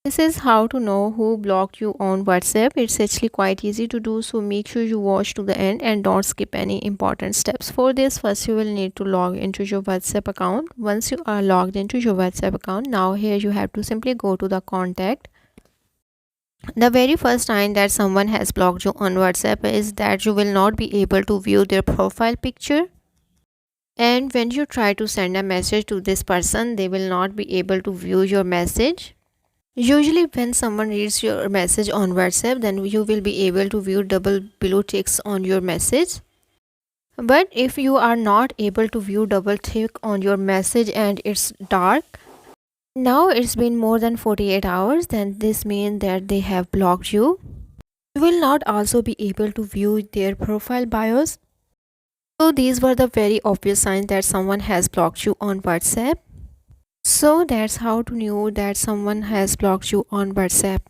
This is how to know who blocked you on WhatsApp. It's actually quite easy to do, so make sure you watch to the end and don't skip any important steps. For this, first you will need to log into your WhatsApp account. Once you are logged into your WhatsApp account, now here you have to simply go to the contact. The very first sign that someone has blocked you on WhatsApp is that you will not be able to view their profile picture. And when you try to send a message to this person, they will not be able to view your message. Usually when someone reads your message on WhatsApp, then you will be able to view double blue ticks on your message. But if you are not able to view double tick on your message and it's dark, now it's been more than 48 hours, then this means that they have blocked you. You will not also be able to view their profile bios. So these were the very obvious signs that someone has blocked you on WhatsApp. So that's how to know that someone has blocked you on WhatsApp.